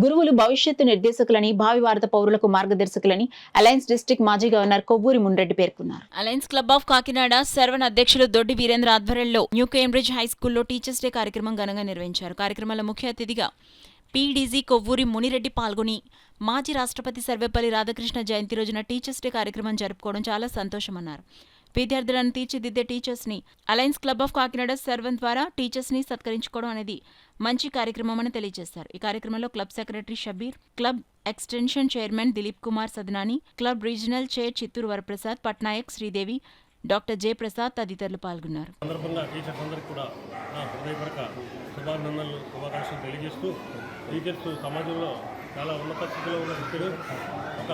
గురువులు భవిష్యత్తు నిర్దేశకులని, భావి భారత పౌరులకు మార్గదర్శకులని అలయన్స్ డిస్ట్రిక్ట్ మాజీ గవర్నర్ కొవ్వూరి మున్రెడ్డి పేర్కొన్నారు. Alliance club of Kakinada Sarwan అధ్యక్షులు దొడ్డి వీరేంద్ర ఆధ్వర్యంలో న్యూ కేంబ్రిడ్జ్ హై స్కూల్లో టీచర్స్ డే కార్యక్రమం ఘనంగా నిర్వహించారు. కార్యక్రమంలో ముఖ్య అతిథిగా పీడీజీ కొవ్వూరి మునిరెడ్డి పాల్గొని మాజీ రాష్ట్రపతి సర్వేపల్లి రాధాకృష్ణ జయంతి రోజున టీచర్స్ డే కార్యక్రమం జరుపుకోవడం చాలా సంతోషమన్నారు. విద్యార్థులను తీర్చిదిద్దే టీచర్స్ ని alliance club of Kakinada Sarwan ద్వారా టీచర్స్ ని సత్కరించుకోవడం అనేది మంచి కార్యక్రమం అని తెలియజేశారు. ఈ కార్యక్రమంలో club secretary Shabbir, club extension chairman Dilip Kumar Sadanani, club regional chair Chittoor Varaprasad Patnaik, Sridevi, doctor J Prasad తదితరులు పాల్గొన్నారు. టీచర్స్ సమాజంలో చాలా ఉన్నత స్థితిలో ఉన్న వ్యక్తులు. ఒక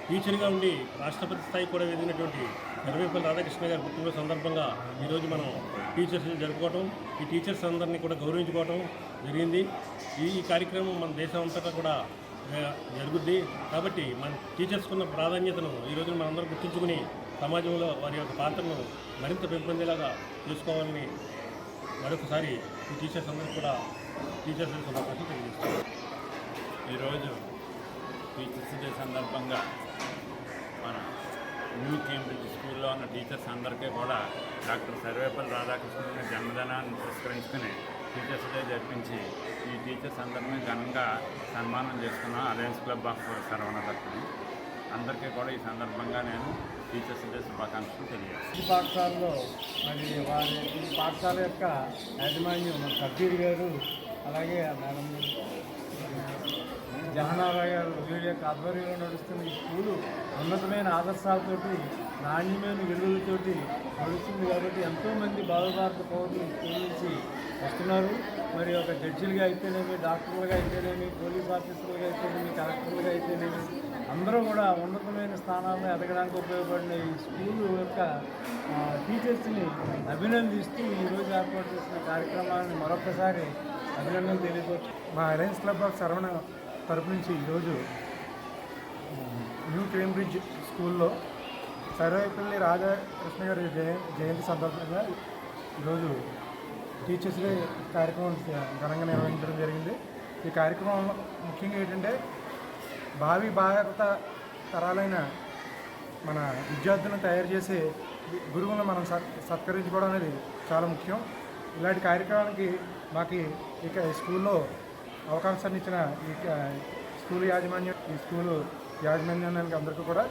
టీచర్గా ఉండి రాష్ట్రపతి స్థాయి కూడా ఎదిగినటువంటి సర్వేపల్లి రాధాకృష్ణ గారి పుట్టినరోజు సందర్భంగా ఈరోజు మనం టీచర్స్ జరుపుకోవటం, ఈ టీచర్స్ అందరినీ కూడా గౌరవించుకోవటం జరిగింది. ఈ కార్యక్రమం మన దేశం అంతటా కూడా జరుగుద్ది. కాబట్టి మన టీచర్స్కున్న ప్రాధాన్యతను ఈరోజు మనందరం గుర్తుంచుకుని సమాజంలో వారి యొక్క పాత్రను మరింత పెంపొందేలాగా చేసుకోవాలని మరొకసారి ఈ టీచర్స్ అందరికీ కూడా టీచర్స్ డే శుభాకాంక్షలు తెలియజేస్తున్నాను. ఈరోజు టీచర్స్ డే సందర్భంగా మన న్యూ కేంబ్రిడ్జ్ స్కూల్లో ఉన్న టీచర్స్ అందరికీ కూడా డాక్టర్ సర్వేపల్లి రాధాకృష్ణ జన్మదినాన్ని పురస్కరించుకుని టీచర్స్ డే జరిపించి ఈ టీచర్స్ అందరినీ ఘనంగా సన్మానం చేసుకున్నాం. అలయన్స్ క్లబ్ ఆఫ్ సర్వన తరఫున అందరికీ కూడా ఈ సందర్భంగా నేను టీచర్స్ డే శుభాకాంక్షలు తెలియజేస్తాను. ఈ పాఠశాలలో మరి వారి పాఠశాల యొక్క యాజమాన్యం సబ్బీర్ గారు, అలాగే మేడం జహనారాయ్ గారు, వీరి యొక్క ఆధ్వర్యంలో నడుస్తున్న ఈ స్కూలు ఉన్నతమైన ఆదర్శాలతోటి, నాణ్యమైన విలువలతోటి నడుస్తుంది. కాబట్టి ఎంతోమంది భారత పౌరులు స్కూల్ నుంచి వస్తున్నారు. మరి ఒక జడ్జిలుగా అయితేనేమి, డాక్టర్లుగా అయితేనేమి, పోలీస్ ఆఫీసర్లుగా అయితేనేమి, కలెక్టర్లుగా అయితేనేమి అందరూ కూడా ఉన్నతమైన స్థానాల్లో ఎదగడానికి ఉపయోగపడిన ఈ స్కూలు యొక్క టీచర్స్ని అభినందిస్తూ ఈరోజు ఏర్పాటు చేసిన కార్యక్రమాన్ని మరొకసారి అభినందనలు తెలియవచ్చు. మా అలయన్స్ క్లబ్ ఆఫ్ సరవణ తరపు నుంచి ఈరోజు న్యూ కేంబ్రిడ్జ్ స్కూల్లో సర్వేపల్లి రాధాకృష్ణ గారి జయంతి సందర్భంగా ఈరోజు టీచర్స్ డే కార్యక్రమం ఘనంగా నిర్వహించడం జరిగింది. ఈ కార్యక్రమంలో ముఖ్యంగా ఏంటంటే భావి భారత తరాలైన మన విద్యార్థులను తయారు చేసే గురువులను మనం సత్కరించుకోవడం అనేది చాలా ముఖ్యం. ఇలాంటి కార్యక్రమానికి మాకు ఇక స్కూల్లో అవకాశాన్ని ఇచ్చిన ఈ స్కూల్ యాజమాన్యం, ఈ స్కూలు యాజమాన్యానికి అందరికీ కూడా